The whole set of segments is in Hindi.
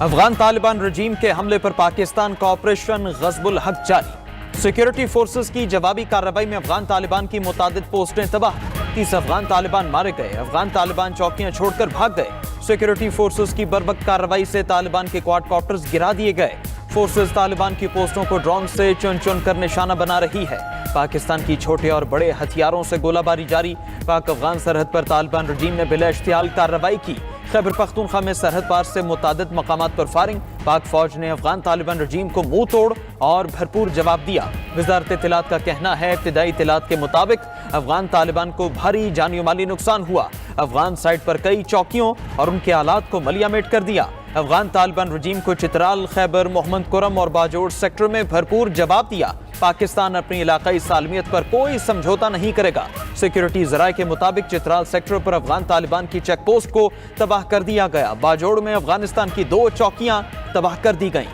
अफगान तालिबान रजीम के हमले पर पाकिस्तान का ऑपरेशन गज़बुल हक जारी। सिक्योरिटी फोर्सेस की जवाबी कार्रवाई में अफगान तालिबान की मुतादिद पोस्टें तबाह। 30 अफगान तालिबान मारे गए। अफगान तालिबान चौकियां छोड़कर भाग गए। सिक्योरिटी फोर्सेस की बर्वक्त कार्रवाई से तालिबान के क्वाडकॉप्टर्स गिरा दिए गए। फोर्सेस तालिबान की पोस्टों को ड्रोन से चुन चुन कर निशाना बना रही है। पाकिस्तान की छोटे और बड़े हथियारों से गोलाबारी जारी। पाक अफगान सरहद पर तालिबान रजीम ने बिला इश्तियाल कार्रवाई की। खैबर पख्तूनख्वा में सरहद पार से मुतादिद मकामात पर फायरिंग। पाक फौज ने अफगान तालिबान रजीम को मुंह तोड़ और भरपूर जवाब दिया। वजारत इत्तलात का कहना है इब्तिदाई इत्तलात के मुताबिक अफगान तालिबान को भारी जानी माली नुकसान हुआ। अफगान साइड पर कई चौकियों और उनके आलात को मलियामेट कर दिया। अफगान तालिबान रजीम को चित्राल, खैबर, मोहम्मद कुरम और बाजोड़ सेक्टर में भरपूर जवाब दिया। पाकिस्तान अपनी इलाकाई सालमियत पर कोई समझौता नहीं करेगा। सिक्योरिटी जराये के मुताबिक चित्राल सेक्टर पर अफगान तालिबान की चेक पोस्ट को तबाह कर दिया गया। बाजोड़ में अफगानिस्तान की 2 चौकियां तबाह कर दी गईं।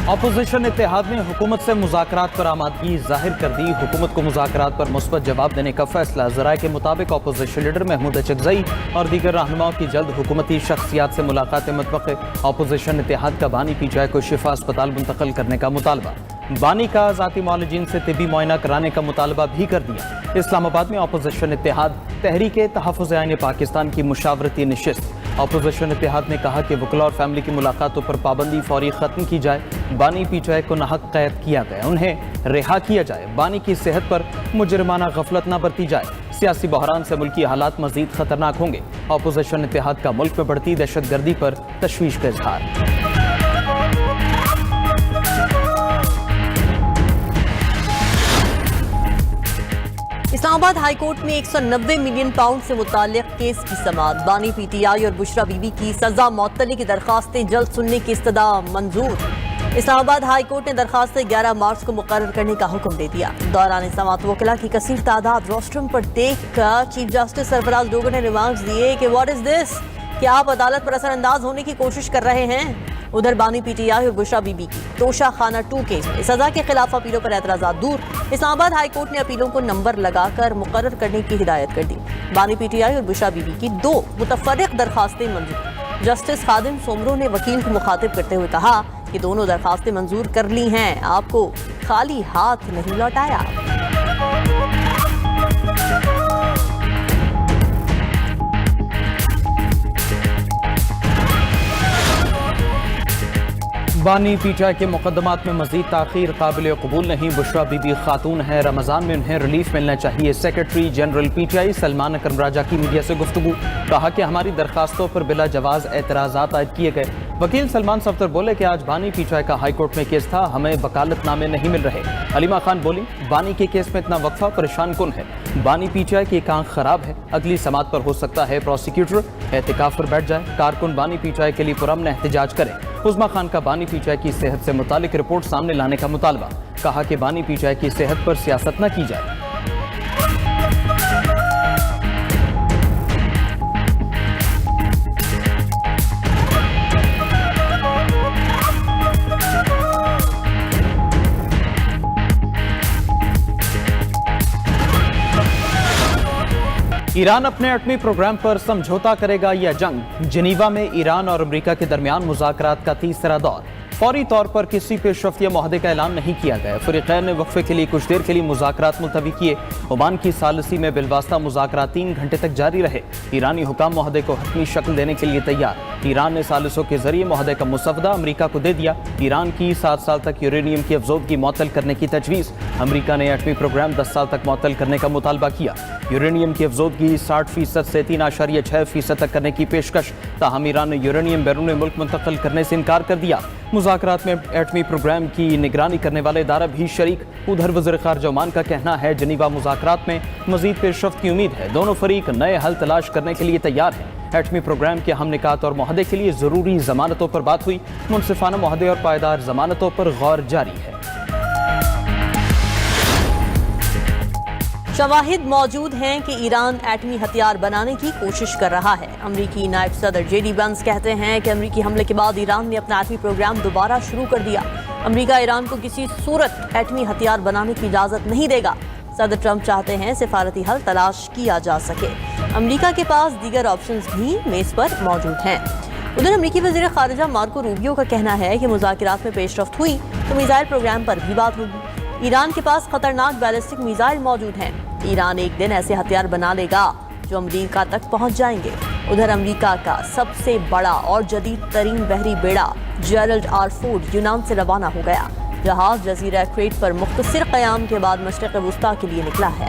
अपोजिशन इत्तेहाद ने हुकूमत से मुज़ाकरात पर आमादगी जाहिर कर दी। हुकूमत को मुज़ाकरात पर मुस्बत जवाब देने का फैसला। ज़राए के मुताबिक अपोजिशन लीडर महमूद अचकज़ई और दीगर रहनुमाओं की जल्द हुकूमती शख्सियात से मुलाकात मुतवक्के। अपोजिशन इत्तेहाद का बानी पीटीआई को शिफा अस्पताल मुंतकिल करने का मुतालबा। बानी का ज़ाती मौलजीन से तिबी मुआयना कराने का मुतालबा भी कर दिया। इस्लामाबाद में अपोजिशन इत्तेहाद तहरीके तहफ़्फ़ुज़ आईन पाकिस्तान की मुशावरती नशिस्त। अपोजिशन इत्तेहाद ने कहा कि वकला और फैमिली की मुलाकातों पर पाबंदी फौरी खत्म की जाए। बानी पीटीआई को नाहक कैद किया गया, उन्हें रिहा किया जाए। बानी की सेहत पर मुजरिमाना गफलत न बरती जाए। सियासी बहरान से मुल्की हालात मजीद खतरनाक होंगे। अपोजिशन इत्तेहाद का मुल्क में बढ़ती दहशतगर्दी पर तशवीश का इजहार। इस्लामाबाद हाई कोर्ट में 190 मिलियन पाउंड से मुताल्लिक केस की समाअत। बानी पीटीआई और बुशरा बीबी की सजा मअतली की दरखास्तें जल्द सुनने की इस्तदा मंजूर। इस्लामाबाद हाई कोर्ट ने दरखास्तें 11 मार्च को मुकर्रर करने का हुक्म दे दिया। दौरान समाअत वकला की कसीर तादाद रोस्ट्रम पर देख कर चीफ जस्टिस सरफराज डोगर ने रिमार्क्स दिए कि व्हाट इज दिस, क्या आप अदालत पर असरअंदाज होने की कोशिश कर रहे हैं। उधर बानी पीटीआई और बुशरा बीबी की तोशा खाना 2 केस में सजा के खिलाफ अपीलों पर एतराज़ात दूर। इस्लामाबाद हाई कोर्ट ने अपीलों को नंबर लगाकर मुकर्रर करने की हिदायत कर दी। बानी पीटीआई और बुशरा बीबी की 2 मुतफर्रिक दरखास्तें मंजूर। जस्टिस खादिम सोमरो ने वकील को मुखातिब करते हुए कहा कि दोनों दरखास्तें मंजूर कर ली हैं, आपको खाली हाथ नहीं लौटाया। बानी पीटीआई के मुकदमात में मजीद ताखीर काबिल कबूल नहीं। बुशरा बीबी खातून है, रमजान में उन्हें रिलीफ मिलना चाहिए। सेक्रेटरी जनरल पीटीआई सलमान अकरम राजा की मीडिया से गुफ्तगू। कहा कि हमारी दरखास्तों पर बिला जवाज एतराज़ात आयद किए गए। वकील सलमान सफ्दर बोले कि आज बानी पीटीआई का हाई कोर्ट में केस था, हमें वकालतनामे नहीं मिल रहे। हलीमा खान बोली बानी के केस में इतना वक्फा परेशान कुन है। बानी पीटीआई की एक आंख खराब है, अगली समात पर हो सकता है प्रोसिक्यूटर एहतिकाफ पर बैठ जाए। कारकुन बानी पीटीआई के लिए पुरअमन एहतजाज करें। उस्मा खान का बानी पीटीआई की सेहत से मुतालिक रिपोर्ट सामने लाने का मुतालबा। कहा कि बानी पीटीआई की सेहत पर सियासत न की जाए। ईरान अपने एटमी प्रोग्राम पर समझौता करेगा या जंग। जिनीवा में ईरान और अमेरिका के दरमियान मुज़ाकरात का तीसरा दौर। फौरी तौर पर किसी पेशरफ्ती माहदे का ऐलान नहीं किया गया। फ़रीक़ैन ने वक्फे के लिए कुछ देर के लिए मुज़ाकरात मुलतवी किए। ओमान की सालसी में बिलवास्ता मुज़ाकरात 3 घंटे तक जारी रहे। ईरानी हुकाम माहदे को हतमी शक्ल देने के लिए तैयार। ईरान ने सालिसों के जरिए माहदे का मुसवदा अमरीका को दे दिया। ईरान की 7 साल तक यूरेनियम की अफजोदगी मुअत्तल करने की तजवीज़। अमरीका ने एटमी प्रोग्राम 10 साल तक मुअत्तल करने का मुतालबा किया। यूरेनियम की अफजोदगी 60% से 3.6% तक करने की पेशकश। ताहम ईरान ने यूरेनियम बैरून मुल्क मुंतकिल करने से इनकार कर दिया। मुज़ाकरात में एटमी प्रोग्राम की निगरानी करने वाले इदारा भी शरीक। उधर वज़ीर ख़ारिजा ओमान का कहना है जिनीवा मुज़ाकरात में मज़ीद पेशरफ्त की उम्मीद है। दोनों फरीक नए हल तलाश करने के लिए तैयार हैं। एटमी प्रोग्राम के हम निकात और मुआहदे के लिए ज़रूरी ज़मानतों पर बात हुई। मुनसिफाना मुआहदे और पायदार ज़मानतों पर गौर जारी है। शवाहिद मौजूद हैं कि ईरान एटमी हथियार बनाने की कोशिश कर रहा है। अमरीकी नायब सदर जेडी वेंस कहते हैं कि अमरीकी हमले के बाद ईरान ने अपना एटमी प्रोग्राम दोबारा शुरू कर दिया। अमेरिका ईरान को किसी सूरत एटमी हथियार बनाने की इजाजत नहीं देगा। सदर ट्रंप चाहते हैं सिफारती हल तलाश किया जा सके। अमेरिका के पास दीगर ऑप्शंस भी मेज पर मौजूद हैं। उधर अमेरिकी वज़ीर ख़ारिजा मार्को रूबियो का कहना है कि मुज़ाकरात में पेशरफ्त हुई तो मिसाइल प्रोग्राम पर भी बात होगी। ईरान के पास खतरनाक बैलिस्टिक मिसाइल मौजूद हैं। ईरान एक दिन ऐसे हथियार बना लेगा जो अमेरिका तक पहुंच जाएंगे। उधर अमेरिका का सबसे बड़ा और जदीद तरीन बहरी बेड़ा जेरल्ड आर फोर्ड यूनान से रवाना हो गया। जहाज जजीरा क्रेट पर मुख्तसर क़याम के बाद मशरिक़ वुस्ता के लिए निकला है।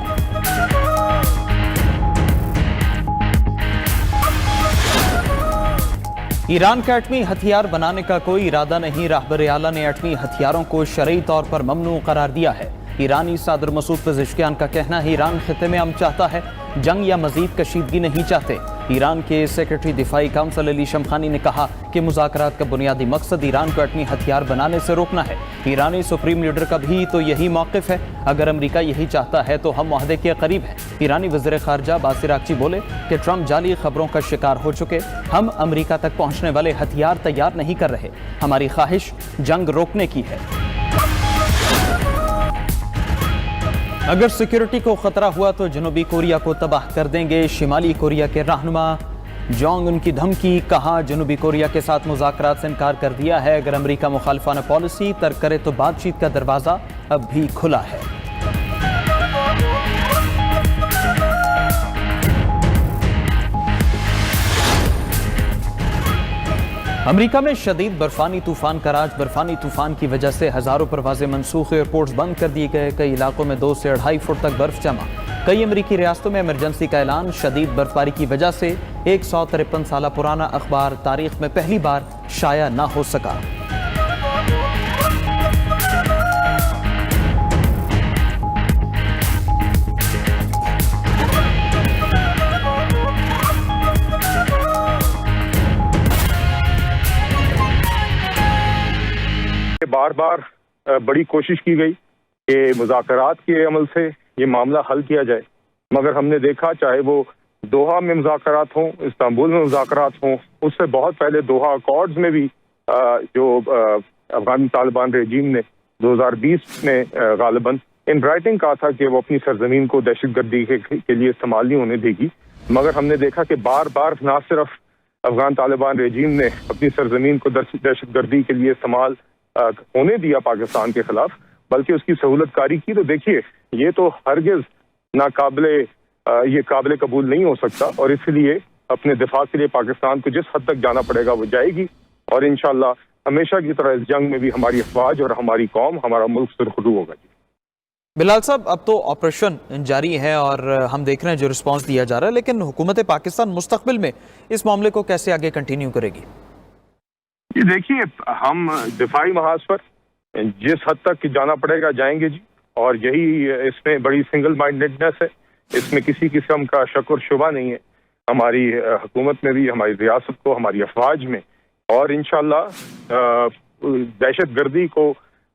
ईरान का एटमी हथियार बनाने का कोई इरादा नहीं। रहबर आला ने एटमी हथियारों को शरई तौर पर ममनू करार दिया है। ईरानी सदर मसूद पेज़ेश्कियान का कहना है ईरान खिते में अमन चाहता है, जंग या मजीद कशीदगी नहीं चाहते। ईरान के सेक्रेटरी दिफाई काउंसिल अली शमखानी ने कहा कि मुज़ाकरात का बुनियादी मकसद ईरान को एटमी हथियार बनाने से रोकना है। ईरानी सुप्रीम लीडर का भी तो यही मौक़िफ़ है। अगर अमेरिका यही चाहता है तो हम मुआहदे के करीब हैं। ईरानी वज़ीर ख़ारिजा बासिर आक़ची बोले कि ट्रंप जाली खबरों का शिकार हो चुके। हम अमेरिका तक पहुँचने वाले हथियार तैयार नहीं कर रहे। हमारी ख्वाहिश जंग रोकने की है। अगर सिक्योरिटी को खतरा हुआ तो जनूबी कोरिया को तबाह कर देंगे। शिमाली कोरिया के रहनुमा जोंग उनकी धमकी। कहा जनूबी कोरिया के साथ मुज़ाकरात से इनकार कर दिया है। अगर अमेरिका मुखालिफाना पॉलिसी तर्क करे तो बातचीत का दरवाज़ा अब भी खुला है। अमेरिका में शदीद बर्फानी तूफान का राज। बर्फानी तूफान की वजह से हजारों परवाजें मनसूख, एयरपोर्ट्स बंद कर दिए गए। कई इलाकों में 2 से 2.5 फुट तक बर्फ जमा। कई अमेरिकी रियासतों में इमरजेंसी का ऐलान। शदीद बर्फबारी की वजह से 153 साल पुराना अखबार तारीख में पहली बार शाया न हो सका। बार बार बड़ी कोशिश की गई कि मुज़ाकरात के अमल से ये मामला हल किया जाए, मगर हमने देखा चाहे वो दोहा में मुज़ाकरात हों, इस्तांबुल में मुज़ाकरात हों, उससे बहुत पहले दोहा अकॉर्ड्स में भी जो अफगान तालिबान रेजीम ने 2020 में गालिबन इन राइटिंग कहा था कि वो अपनी सरजमीन को दहशतगर्दी के लिए इस्तेमाल नहीं होने देगी, मगर हमने देखा कि बार बार न सिर्फ अफगान तालिबान रेजीम ने अपनी सरजमीन को दहशतगर्दी के लिए इस्तेमाल होने दिया पाकिस्तान के खिलाफ, बल्कि उसकी सहूलतकारी की। तो देखिए ये तो हरगिज ये काबिल कबूल नहीं हो सकता, और इसलिए अपने दिफा के लिए पाकिस्तान को जिस हद तक जाना पड़ेगा वो जाएगी, और इंशाल्लाह हमेशा की तरह इस जंग में भी हमारी अफवाज और हमारी कौम, हमारा मुल्क सुरखरू होगा। बिलाल साहब, अब तो ऑपरेशन जारी है और हम देख रहे हैं जो रिस्पांस दिया जा रहा है, लेकिन हुकूमत पाकिस्तान मुस्तकबिल में इस मामले को कैसे आगे कंटिन्यू करेगी? ये देखिए, हम दिफाई महाज पर जिस हद तक जाना पड़ेगा जाएंगे जी, और यही इसमें बड़ी सिंगल माइंडेडनेस है। इसमें किसी किस्म का शक और शुबा नहीं है हमारी हुकूमत में भी, हमारी रियासत को, हमारी अफवाज में, और इंशाल्लाह दहशतगर्दी को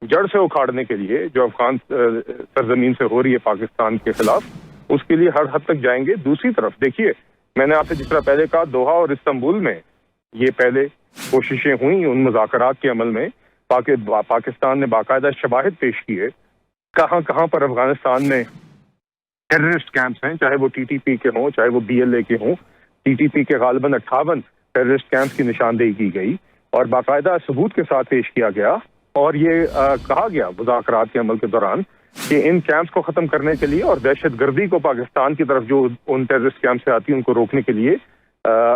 जड़ से उखाड़ने के लिए जो अफगान सरजमीन से हो रही है पाकिस्तान के खिलाफ, उसके लिए हर हद तक जाएंगे। दूसरी तरफ देखिए, मैंने आपसे जिस तरह पहले कहा, दोहा और इस्तांबुल में ये पहले कोशिशें हुई उन मुज़ाकरात के अमल में। पाकिस्तान ने बाकायदा शवाहिद पेश किए कहाँ कहाँ पर अफगानिस्तान में टेररिस्ट कैंप्स हैं, चाहे वो टीटीपी के हों, चाहे वो BLA के हों। टीटीपी के गालिबन 58 टेररिस्ट कैंप्स की निशानदेही की गई और बाकायदा सबूत के साथ पेश किया गया, और ये कहा गया मुज़ाकरात के अमल के दौरान कि इन कैंप्स को ख़त्म करने के लिए और दहशतगर्दी को पाकिस्तान की तरफ जो उन टेररिस्ट कैंप से आती है उनको रोकने के लिए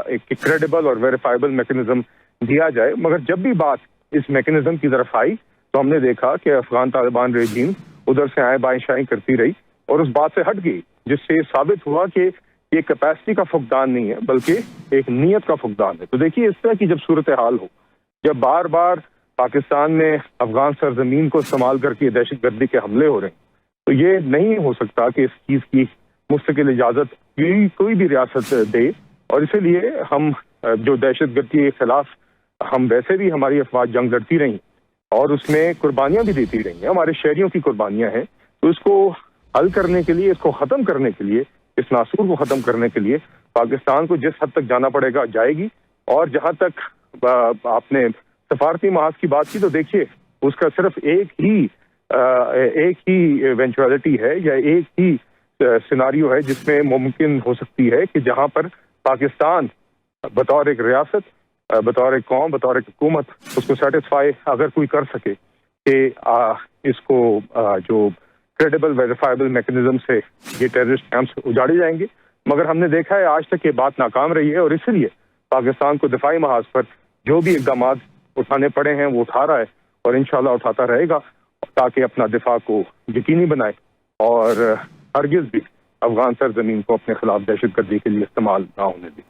एक क्रेडिबल और वेरीफाइबल मैकेनिज्म दिया जाए। मगर जब भी बात इस मैकेनिज्म की तरफ आई तो हमने देखा कि अफगान तालिबान रेजीम उधर से आए बाएं शाएं करती रही और उस बात से हट गई, जिससे साबित हुआ कि ये कैपेसिटी का फुकदान नहीं है बल्कि एक नीयत का फुकदान है। तो देखिए, इस तरह की जब सूरत हाल हो, जब बार बार पाकिस्तान में अफगान सरजमीन को इस्तेमाल करके दहशतगर्दी के हमले हो रहे हैं, तो ये नहीं हो सकता कि इस चीज़ की मुस्तकिल इजाज़त कोई भी रियासत दे। और इसीलिए हम जो दहशतगर्दी के खिलाफ हम वैसे भी हमारी अफवाज जंग लड़ती रही और उसमें कुर्बानियां भी देती रही हैं, हमारे शहरियों की कुर्बानियां हैं। तो इसको हल करने के लिए, इसको ख़त्म करने के लिए, इस नासूर को ख़त्म करने के लिए पाकिस्तान को जिस हद तक जाना पड़ेगा जाएगी। और जहां तक आपने सफारती महाज की बात की, तो देखिए उसका सिर्फ एक ही इवेंचुअलिटी है या एक ही सिनारियो है जिसमें मुमकिन हो सकती है कि जहां पर पाकिस्तान बतौर एक रियासत, बतौर एक कौम, बतौर एक हुकूमत उसको सेटिस्फाई अगर कोई कर सके कि इसको जो क्रेडिबल वेरीफाइबल मैकेनिज्म से ये टेररिस्ट कैंप्स उजाड़े जाएंगे। मगर हमने देखा है आज तक ये बात नाकाम रही है और इसलिए पाकिस्तान को दिफाई महाज पर जो भी इक़दाम उठाने पड़े हैं वो उठा रहा है और इंशाल्लाह उठाता रहेगा ताकि अपना दिफा को यकीनी बनाए और हरगिज भी अफगान सरजमीन को अपने खिलाफ दहशतगर्दी के लिए इस्तेमाल ना होने दे।